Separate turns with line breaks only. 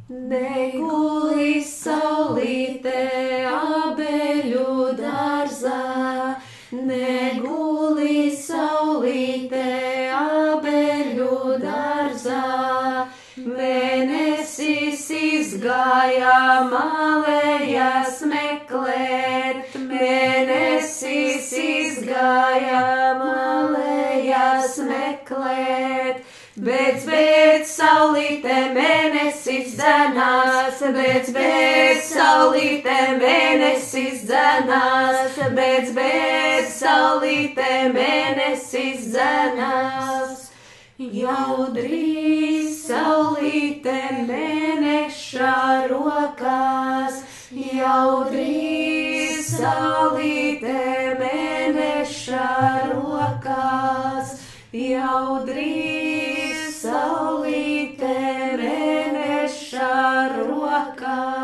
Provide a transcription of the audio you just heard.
Neguli saulīte abeļu dārzā, neguli saulīte abeļu dārzā. Mēnesis izgāja malējas meklēt, mēnesis izgāja malējas meklēt. Bēc, saulīte mēnesis dzenās, bēc, saulīte mēnesis dzenās, bēc, saulīte mēnesis dzenās. Jau drīz saulīte mēneša rokās, jau drīz saulīte mēneša rokās, jau drīz saulīte mēneša rokās.